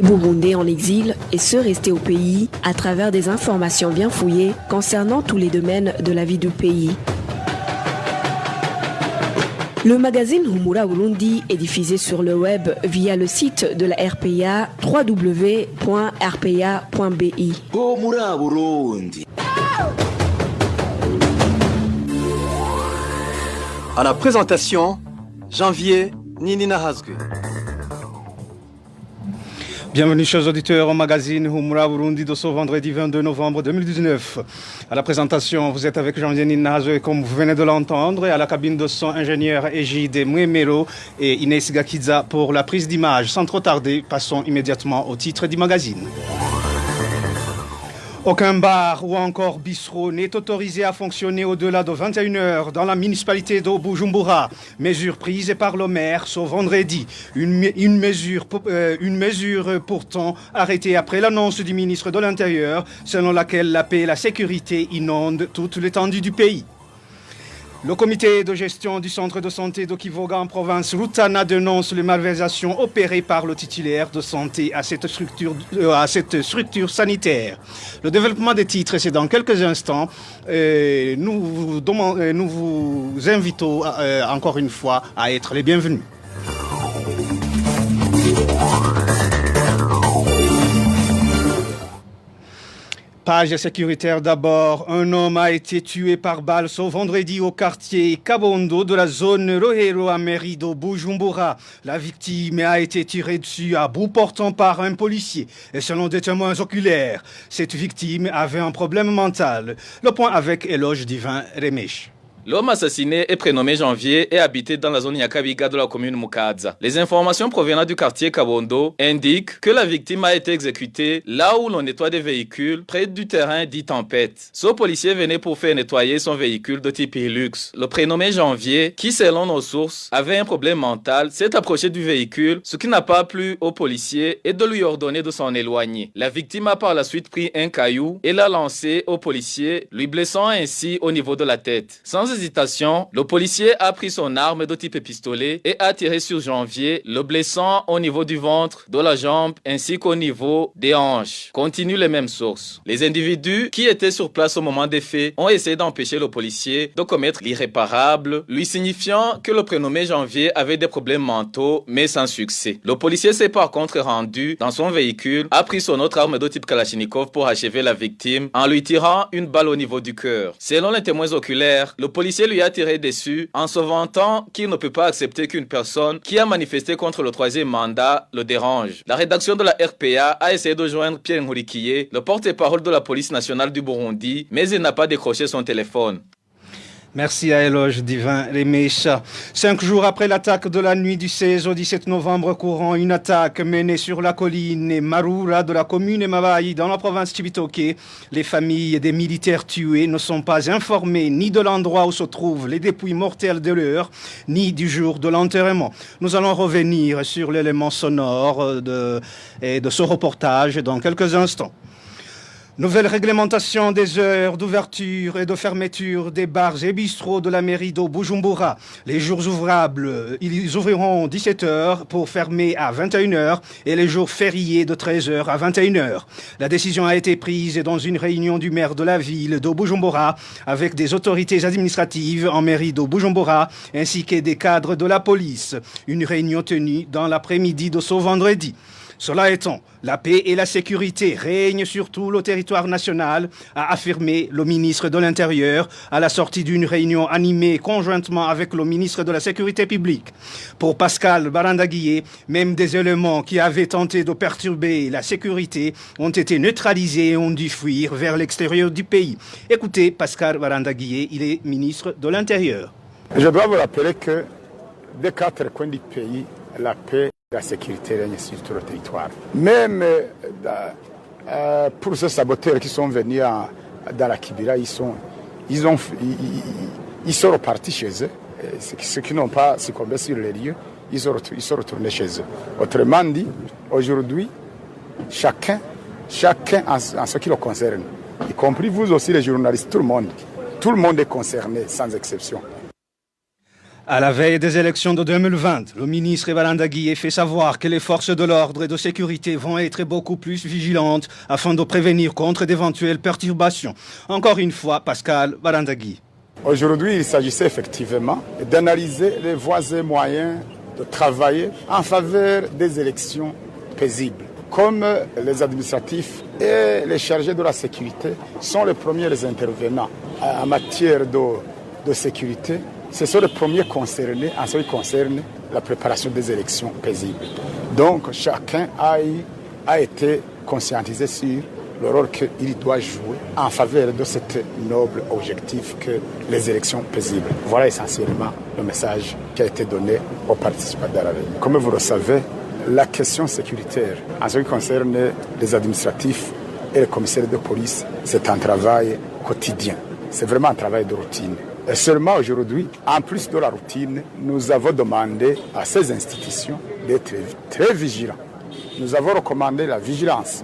Burundais en exil et ceux restés au pays à travers des informations bien fouillées concernant tous les domaines de la vie du pays. Le magazine Humura Burundi est diffusé sur le web via le site de la RPA www.rpa.bi. Humura Burundi. À la présentation, Janvier Ninina Hazgue. Bienvenue chers auditeurs au magazine Humura Burundi de ce vendredi 22 novembre 2019. À la présentation, vous êtes avec Janvier Ninahazwe comme vous venez de l'entendre, et à la cabine de son ingénieur Égide Mouemero et Inès Gakiza pour la prise d'image. Sans trop tarder, passons immédiatement au titre du magazine. Aucun bar ou encore bistrot n'est autorisé à fonctionner au-delà de 21h dans la municipalité de Bujumbura. Mesure prise par le maire ce vendredi. Une mesure pourtant arrêtée après l'annonce du ministre de l'Intérieur selon laquelle la paix et la sécurité inondent toute l'étendue du pays. Le comité de gestion du centre de santé de Kivoga en province Rutana dénonce les malversations opérées par le titulaire de santé à cette structure sanitaire. Le développement des titres, c'est dans quelques instants. Nous vous invitons encore une fois à être les bienvenus. Page sécuritaire d'abord. Un homme a été tué par balle ce vendredi au quartier Kabondo de la zone Rohero à mairie de Bujumbura. La victime a été tirée dessus à bout portant par un policier. Et selon des témoins oculaires, cette victime avait un problème mental. Le point avec Éloge Divin Remesh. L'homme assassiné est prénommé Janvier et habité dans la zone Yakabiga de la commune Mukaza. Les informations provenant du quartier Kabondo indiquent que la victime a été exécutée là où l'on nettoie des véhicules près du terrain dit Tempête. Ce policier venait pour faire nettoyer son véhicule de type Hilux. Le prénommé Janvier, qui selon nos sources avait un problème mental, s'est approché du véhicule, ce qui n'a pas plu au policier et de lui ordonner de s'en éloigner. La victime a par la suite pris un caillou et l'a lancé au policier, lui blessant ainsi au niveau de la tête. Sans hésitation, le policier a pris son arme de type pistolet et a tiré sur Janvier, le blessant au niveau du ventre, de la jambe ainsi qu'au niveau des hanches. Continue les mêmes sources. Les individus qui étaient sur place au moment des faits ont essayé d'empêcher le policier de commettre l'irréparable, lui signifiant que le prénommé Janvier avait des problèmes mentaux, mais sans succès. Le policier s'est par contre rendu dans son véhicule, a pris son autre arme de type Kalachnikov pour achever la victime en lui tirant une balle au niveau du cœur. Selon les témoins oculaires, le policier lui a tiré dessus en se vantant qu'il ne peut pas accepter qu'une personne qui a manifesté contre le troisième mandat le dérange. La rédaction de la RPA a essayé de joindre Pierre Nkurikiye, le porte-parole de la police nationale du Burundi, mais il n'a pas décroché son téléphone. Merci à Éloge Divin Remecha. 5 jours après l'attaque de la nuit du 16 au 17 novembre courant, une attaque menée sur la colline Marura de la commune Mabayi dans la province Chibitoke. Les familles des militaires tués ne sont pas informées ni de l'endroit où se trouvent les dépouilles mortelles de leur, ni du jour de l'enterrement. Nous allons revenir sur l'élément sonore de ce reportage dans quelques instants. Nouvelle réglementation des heures d'ouverture et de fermeture des bars et bistrots de la mairie de Bujumbura. Les jours ouvrables, ils ouvriront 17h pour fermer à 21h et les jours fériés de 13h à 21h. La décision a été prise dans une réunion du maire de la ville de Bujumbura avec des autorités administratives en mairie de Bujumbura ainsi que des cadres de la police. Une réunion tenue dans l'après-midi de ce vendredi. Cela étant, la paix et la sécurité règnent sur tout le territoire national, a affirmé le ministre de l'Intérieur à la sortie d'une réunion animée conjointement avec le ministre de la Sécurité publique. Pour Pascal Barandaguié, même des éléments qui avaient tenté de perturber la sécurité ont été neutralisés et ont dû fuir vers l'extérieur du pays. Écoutez Pascal Barandaguié, il est ministre de l'Intérieur. Je dois vous rappeler que des 4 coins du pays, la paix la sécurité règne sur tout le territoire. Même pour ces saboteurs qui sont venus dans la Kibira, ils sont repartis chez eux. Ceux qui n'ont pas succombé sur les lieux, ils sont retournés chez eux. Autrement dit, aujourd'hui, chacun en ce qui le concerne, y compris vous aussi les journalistes, tout le monde est concerné sans exception. À la veille des élections de 2020, le ministre Barandagui fait savoir que les forces de l'ordre et de sécurité vont être beaucoup plus vigilantes afin de prévenir contre d'éventuelles perturbations. Encore une fois, Pascal Barandagui. Aujourd'hui, il s'agissait effectivement d'analyser les voies et moyens de travailler en faveur des élections paisibles. Comme les administratifs et les chargés de la sécurité sont les premiers intervenants en matière de sécurité, ce sont les premiers concernés en ce qui concerne la préparation des élections paisibles. Donc chacun a été conscientisé sur le rôle qu'il doit jouer en faveur de cet noble objectif que les élections paisibles. Voilà essentiellement le message qui a été donné aux participants de la réunion. Comme vous le savez, la question sécuritaire en ce qui concerne les administratifs et les commissaires de police, c'est un travail quotidien. C'est vraiment un travail de routine. Et seulement aujourd'hui, en plus de la routine, nous avons demandé à ces institutions d'être très vigilants. Nous avons recommandé la vigilance.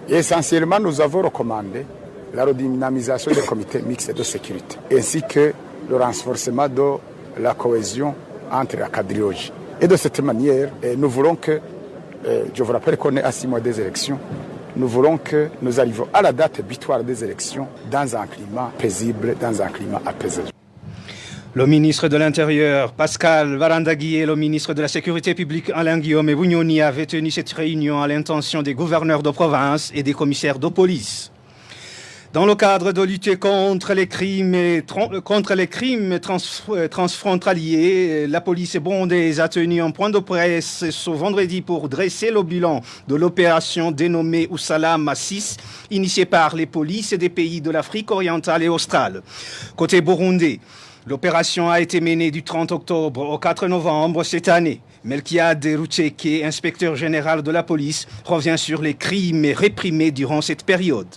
Et essentiellement, nous avons recommandé la redynamisation des comités mixtes de sécurité, ainsi que le renforcement de la cohésion entre la quadrilogie. Et de cette manière, nous voulons que, je vous rappelle qu'on est à 6 mois des élections, nous voulons que nous arrivions à la date butoir des élections dans un climat paisible, dans un climat apaisé. Le ministre de l'Intérieur, Pascal Barandagui, et le ministre de la Sécurité publique, Alain Guillaume Bunyoni, avaient tenu cette réunion à l'intention des gouverneurs de province et des commissaires de police. Dans le cadre de lutter contre les crimes transfrontaliers, la police burundaise a tenu un point de presse ce vendredi pour dresser le bilan de l'opération dénommée Usalama 6, initiée par les polices des pays de l'Afrique orientale et australe. Côté burundais, l'opération a été menée du 30 octobre au 4 novembre cette année. Melchiade Rucheke, inspecteur général de la police, revient sur les crimes réprimés durant cette période.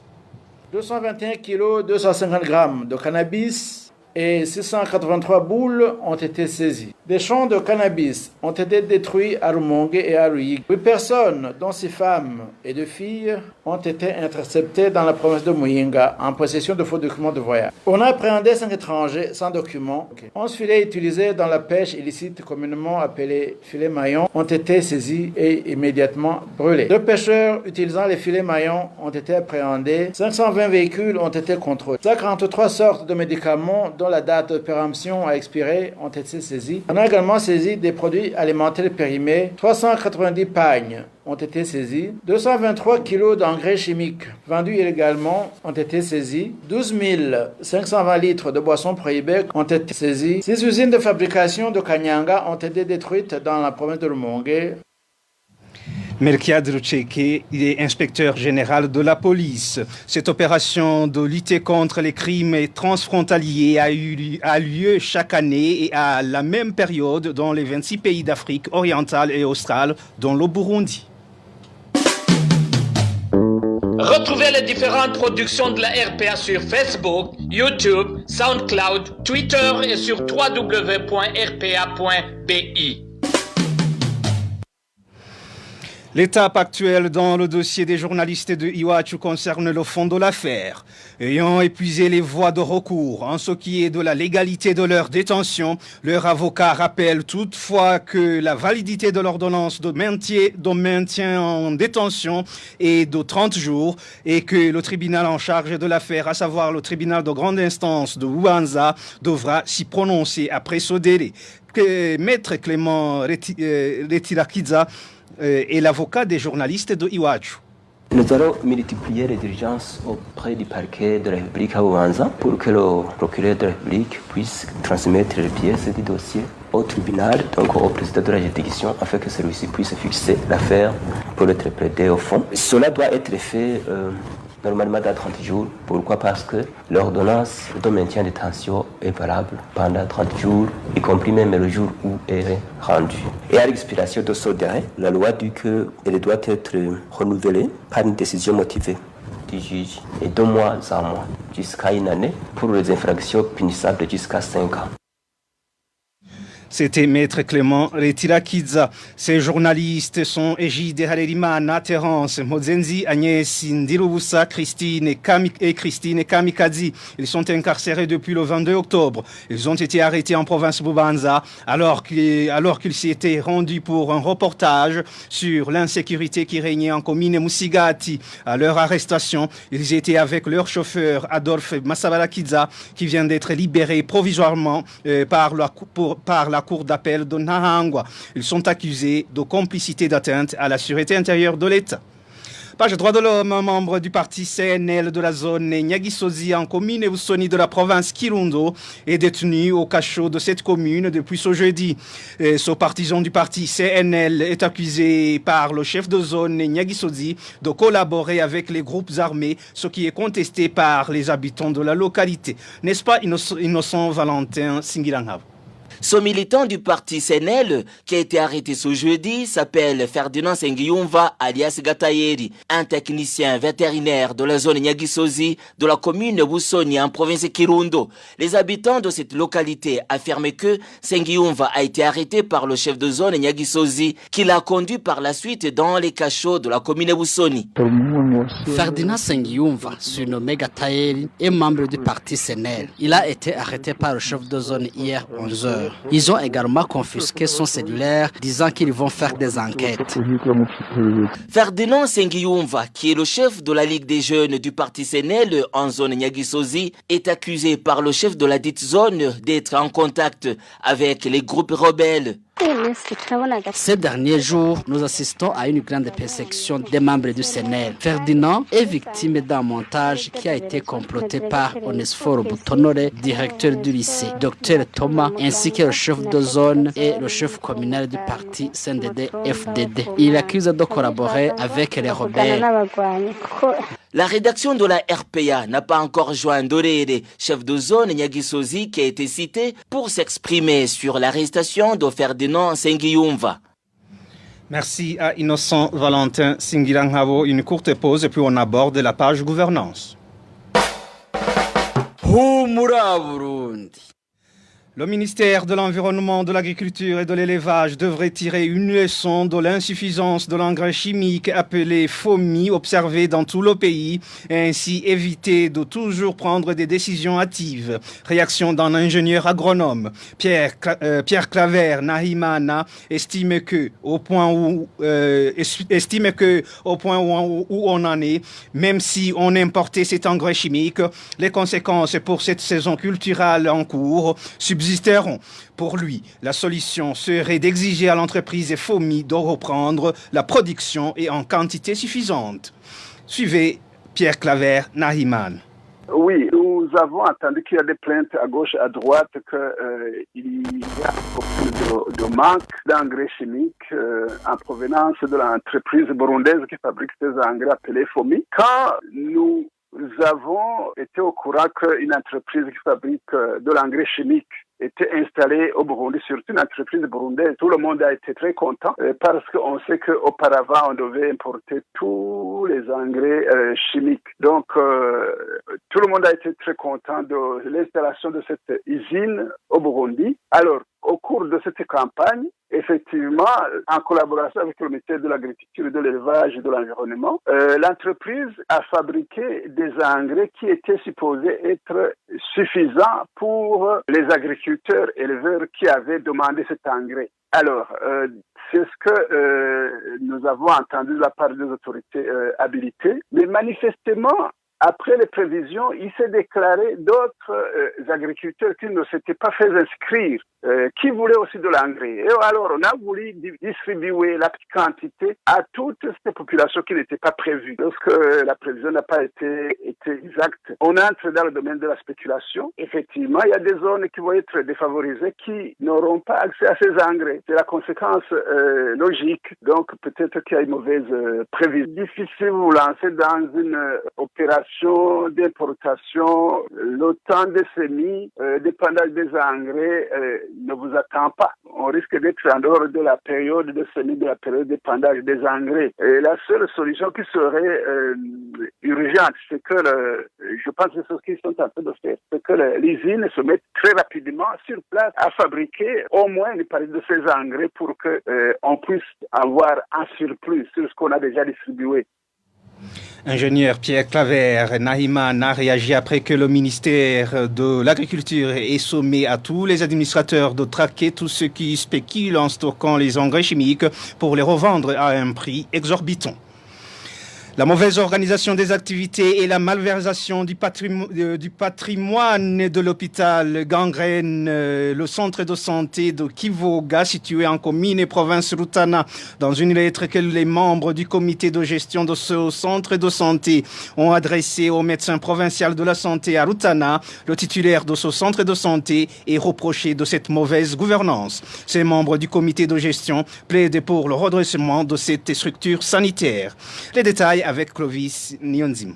221 kg, 250 grammes de cannabis et 683 boules ont été saisies. Des champs de cannabis ont été détruits à Rumongue et à Ruyigi. 8 personnes, dont 6 femmes et 2 filles, ont été interceptées dans la province de Muyinga en possession de faux documents de voyage. On a appréhendé 5 étrangers sans documents. 11 filets utilisés dans la pêche illicite, communément appelés filets maillons, ont été saisis et immédiatement brûlés. 2 pêcheurs utilisant les filets maillons ont été appréhendés. 520 véhicules ont été contrôlés. 143 sortes de médicaments dont la date de péremption a expiré ont été saisis. On a également saisi des produits alimentaires périmés. 390 pagnes ont été saisis. 223 kg d'engrais chimiques vendus illégalement ont été saisis. 12 520 litres de boissons prohibées ont été saisis. 6 usines de fabrication de Kanyanga ont été détruites dans la province de Rumongue. Melchiade Rucheke, il est inspecteur général de la police. Cette opération de lutter contre les crimes transfrontaliers a lieu chaque année et à la même période dans les 26 pays d'Afrique orientale et australe, dont le Burundi. Retrouvez les différentes productions de la RPA sur Facebook, YouTube, SoundCloud, Twitter et sur www.rpa.bi. L'étape actuelle dans le dossier des journalistes de Iwachu concerne le fond de l'affaire. Ayant épuisé les voies de recours en ce qui est de la légalité de leur détention, leur avocat rappelle toutefois que la validité de l'ordonnance de maintien en détention est de 30 jours et que le tribunal en charge de l'affaire, à savoir le tribunal de grande instance de Ouanza, devra s'y prononcer après ce délai. Maître Clément Retirakidza est l'avocat des journalistes de Iwachu. Nous allons multiplier les diligences auprès du parquet de la République à Ouanza pour que le procureur de la République puisse transmettre les pièces du dossier au tribunal, donc au président de la juridiction, afin que celui-ci puisse fixer l'affaire pour être plaidé au fond. Cela doit être fait normalement dans 30 jours. Pourquoi? Parce que l'ordonnance de maintien en détention est valable pendant 30 jours, y compris même le jour où elle est rendue. Et à l'expiration de ce délai, la loi dit qu'elle doit être renouvelée par une décision motivée du juge et de mois en mois jusqu'à une année pour les infractions punissables jusqu'à 5 ans. C'était Maître Clément Retirakidza. Ces journalistes sont Egide Harerimana, Terence Mozenzi, Agnès Ndirubusa, Christine Kamikazi. Ils sont incarcérés depuis le 22 octobre. Ils ont été arrêtés en province Bubanza alors qu'ils s'y étaient rendus pour un reportage sur l'insécurité qui régnait en commune Musigati. À leur arrestation, ils étaient avec leur chauffeur Adolphe Massabalakidza qui vient d'être libéré provisoirement par la cour d'appel de Nahangwa. Ils sont accusés de complicité d'atteinte à la sûreté intérieure de l'État. Page droit de l'homme, un membre du parti CNL de la zone Nyagisozi en commune Busoni de la province Kirundo est détenu au cachot de cette commune depuis ce jeudi. Ce partisan du parti CNL est accusé par le chef de zone Nyagisozi de collaborer avec les groupes armés, ce qui est contesté par les habitants de la localité. N'est-ce pas, Innocent Valentin Singilanghav? Ce militant du parti CNL, qui a été arrêté ce jeudi, s'appelle Ferdinand Sengiyumva alias Gatayeri, un technicien vétérinaire de la zone Nyagisozi de la commune Busoni en province Kirundo. Les habitants de cette localité affirment que Sengiyumva a été arrêté par le chef de zone Nyagisozi qui l'a conduit par la suite dans les cachots de la commune Busoni. Ferdinand Sengiyumva, surnommé Gatayeri, est membre du parti CNL. Il a été arrêté par le chef de zone hier 11h. Ils ont également confisqué son cellulaire, disant qu'ils vont faire des enquêtes. Ferdinand Sengiyumva, qui est le chef de la Ligue des jeunes du parti CNL en zone Nyagisozi, est accusé par le chef de la dite zone d'être en contact avec les groupes rebelles. Ces derniers jours, nous assistons à une grande persécution des membres du CNL. Ferdinand est victime d'un montage qui a été comploté par Onesphore Boutonore, directeur du lycée, Dr Thomas, ainsi que le chef de zone et le chef communal du parti CNDD-FDD. Il accuse de collaborer avec les rebelles. La rédaction de la RPA n'a pas encore joint Dorere, chef de zone Nyagisozi, qui a été cité pour s'exprimer sur l'arrestation de Ferdinand Sengiyumva. Merci à Innocent Valentin Singilanghavo. Une courte pause et puis on aborde la page gouvernance. Le ministère de l'Environnement, de l'Agriculture et de l'Élevage devrait tirer une leçon de l'insuffisance de l'engrais chimique appelé FOMI observé dans tout le pays et ainsi éviter de toujours prendre des décisions hâtives. Réaction d'un ingénieur agronome. Pierre Claver Nahimana estime que au point où on en est, même si on importait cet engrais chimique, les conséquences pour cette saison culturelle en cours subsisteront. Pour lui, la solution serait d'exiger à l'entreprise FOMI de reprendre la production et en quantité suffisante. Suivez Pierre Claver Nahiman. Oui, nous avons entendu qu'il y a des plaintes à gauche, à droite, qu'il y a beaucoup de manque d'engrais chimiques en provenance de l'entreprise burundaise qui fabrique ces engrais appelés FOMI. Quand nous avons été au courant qu'une entreprise qui fabrique de l'engrais chimique était installée au Burundi, surtout une entreprise burundaise. Tout le monde a été très content parce qu'on sait qu'auparavant, on devait importer tous les engrais chimiques. Donc, tout le monde a été très content de l'installation de cette usine au Burundi. Alors, au cours de cette campagne, effectivement, en collaboration avec le ministère de l'Agriculture, de l'Élevage et de l'Environnement, l'entreprise a fabriqué des engrais qui étaient supposés être suffisants pour les agriculteurs éleveurs qui avaient demandé cet engrais. Alors, c'est ce que nous avons entendu de la part des autorités habilitées, mais manifestement, après les prévisions, il s'est déclaré d'autres agriculteurs qui ne s'étaient pas fait inscrire, qui voulaient aussi de l'engrais. Et alors, on a voulu distribuer la petite quantité à toutes ces populations qui n'étaient pas prévues. Lorsque la prévision n'a pas été exacte, on entre dans le domaine de la spéculation. Effectivement, il y a des zones qui vont être défavorisées, qui n'auront pas accès à ces engrais. C'est la conséquence logique. Donc, peut-être qu'il y a une mauvaise prévision. Difficile de vous lancer dans une opération d'importation, le temps des semis, dépendant des engrais, ne vous attend pas. On risque d'être en dehors de la période de semis, de la période d'épandage des engrais. Et la seule solution qui serait urgente, c'est que je pense que c'est ce qu'ils sont en train de faire, c'est que l'usine se mette très rapidement sur place à fabriquer au moins une partie de ces engrais pour que on puisse avoir un surplus sur ce qu'on a déjà distribué. Ingénieur Pierre Claver, Nahiman a réagi après que le ministère de l'Agriculture ait sommé à tous les administrateurs de traquer tous ceux qui spéculent en stockant les engrais chimiques pour les revendre à un prix exorbitant. La mauvaise organisation des activités et la malversation du patrimoine de l'hôpital gangrène le centre de santé de Kivoga, situé en commune et province Rutana. Dans une lettre que les membres du comité de gestion de ce centre de santé ont adressée au médecin provincial de la santé à Rutana, le titulaire de ce centre de santé est reproché de cette mauvaise gouvernance. Ces membres du comité de gestion plaident pour le redressement de cette structure sanitaire. Les détails avec Clovis Nyonzima.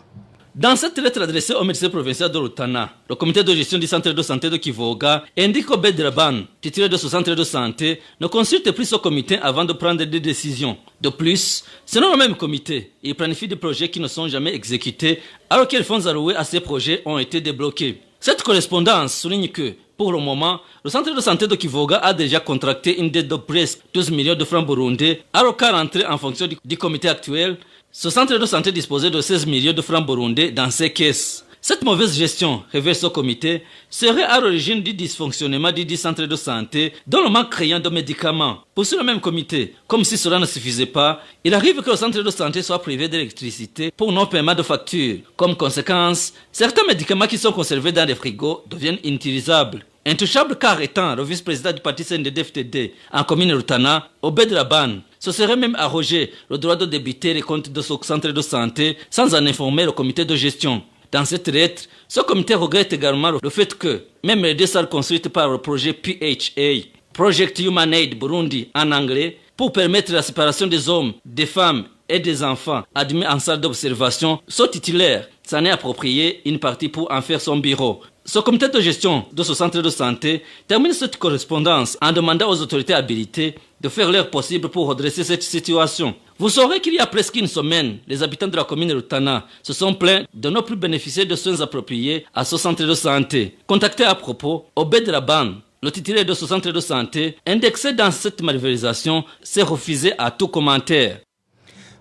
Dans cette lettre adressée au médecin provincial de Rutana, le comité de gestion du centre de santé de Kivoga indique qu'Obed Raban, titulaire de ce centre de santé, ne consulte plus ce comité avant de prendre des décisions. De plus, selon le même comité, il planifie des projets qui ne sont jamais exécutés alors que les fonds alloués à ces projets ont été débloqués. Cette correspondance souligne que, pour le moment, le centre de santé de Kivoga a déjà contracté une dette de presque 12 millions de francs burundais alors qu'à rentrer en fonction du comité actuel, ce centre de santé disposait de 16 millions de francs burundais dans ses caisses. Cette mauvaise gestion, révèle ce comité, serait à l'origine du dysfonctionnement du centre de santé dont le manque criant de médicaments. Pour le même comité, comme si cela ne suffisait pas, il arrive que le centre de santé soit privé d'électricité pour non-paiement de factures. Comme conséquence, certains médicaments qui sont conservés dans les frigos deviennent inutilisables. Intouchable car étant le vice-président du parti CNDD-FDD en commune Rutana, Obed Raban se serait même arrogé le droit de débiter les comptes de ce centre de santé sans en informer le comité de gestion. Dans cette lettre, ce comité regrette également le fait que même les 2 salles construites par le projet PHA, Project Human Aid Burundi en anglais, pour permettre la séparation des hommes, des femmes et des enfants admis en salle d'observation, sont titulaires. S'en est approprié une partie pour en faire son bureau. Ce comité de gestion de ce centre de santé termine cette correspondance en demandant aux autorités habilitées de faire leur possible pour redresser cette situation. Vous saurez qu'il y a presque une semaine, les habitants de la commune de Rutana se sont plaints de ne plus bénéficier de soins appropriés à ce centre de santé. Contacté à propos, Obed Raban, le titulaire de ce centre de santé, indexé dans cette malversation, s'est refusé à tout commentaire.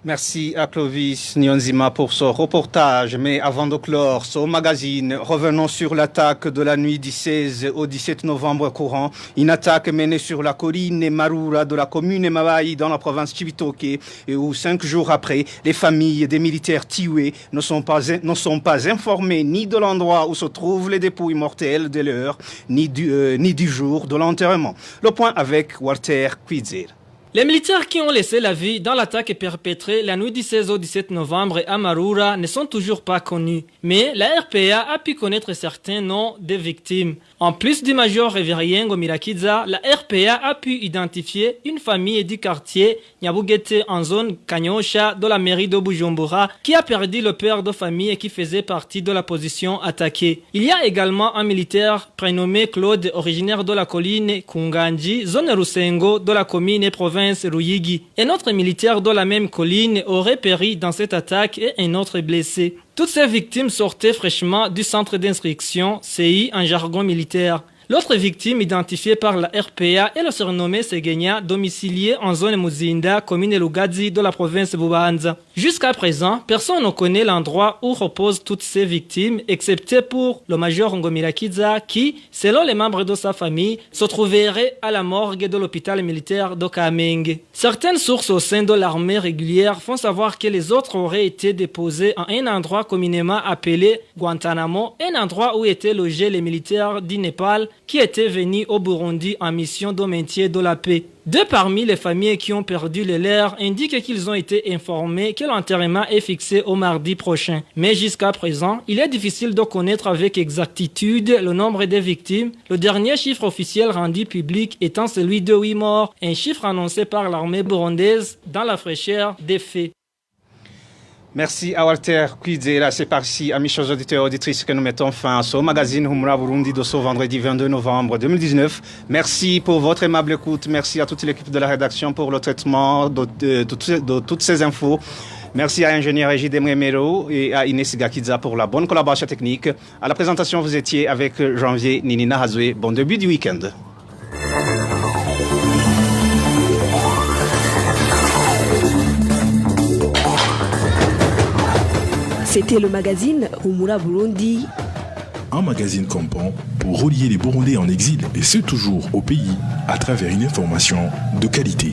Merci à Clovis Nyonzima pour ce reportage. Mais avant de clore ce magazine, revenons sur l'attaque de la nuit du 16 au 17 novembre courant. Une attaque menée sur la colline Marura de la commune Mabayi dans la province Chibitoke, et où 5 jours après, les familles des militaires tués ne sont pas informées ni de l'endroit où se trouvent les dépouilles mortelles de l'heure, ni du jour de l'enterrement. Le point avec Walter Kwizera. Les militaires qui ont laissé la vie dans l'attaque perpétrée la nuit du 16 au 17 novembre à Marura ne sont toujours pas connus. Mais la RPA a pu connaître certains noms des victimes. En plus du major Révériengo Mirakiza, la RPA a pu identifier une famille du quartier Nyabugete en zone Kanyosha de la mairie de Bujumbura qui a perdu le père de famille et qui faisait partie de la position attaquée. Il y a également un militaire prénommé Claude, originaire de la colline Kunganji, zone Rusengo de la commune et province Ruyigi. Un autre militaire de la même colline aurait péri dans cette attaque et un autre blessé. Toutes ces victimes sortaient fraîchement du centre d'instruction CI en jargon militaire. L'autre victime identifiée par la RPA est le surnommé Segenya, domicilié en zone Muzinda, commune Lugazi de la province Bubanza. Jusqu'à présent, personne ne connaît l'endroit où reposent toutes ces victimes, excepté pour le major Ngomirakiza qui, selon les membres de sa famille, se trouverait à la morgue de l'hôpital militaire de Kamenge. Certaines sources au sein de l'armée régulière font savoir que les autres auraient été déposés en un endroit communément appelé Guantanamo, un endroit où étaient logés les militaires du Népal qui étaient venus au Burundi en mission de maintien de la paix. 2 parmi les familles qui ont perdu les leurs indiquent qu'ils ont été informés que l'enterrement est fixé au mardi prochain. Mais jusqu'à présent, il est difficile de connaître avec exactitude le nombre des victimes, le dernier chiffre officiel rendu public étant celui de 8 morts, un chiffre annoncé par l'armée burundaise dans la fraîcheur des faits. Merci à Walter Kwizera. C'est par-ci, amis chers auditeurs et auditrices, que nous mettons fin à ce magazine Humura Burundi de ce vendredi 22 novembre 2019. Merci pour votre aimable écoute. Merci à toute l'équipe de la rédaction pour le traitement de toutes ces infos. Merci à l'ingénieur Ejide Mremero et à Inès Gakidza pour la bonne collaboration technique. À la présentation, vous étiez avec Janvier Ninina Hazoué. Bon début du week-end. C'était le magazine Humura Burundi. Un magazine complet pour relier les Burundais en exil et ceux toujours au pays à travers une information de qualité.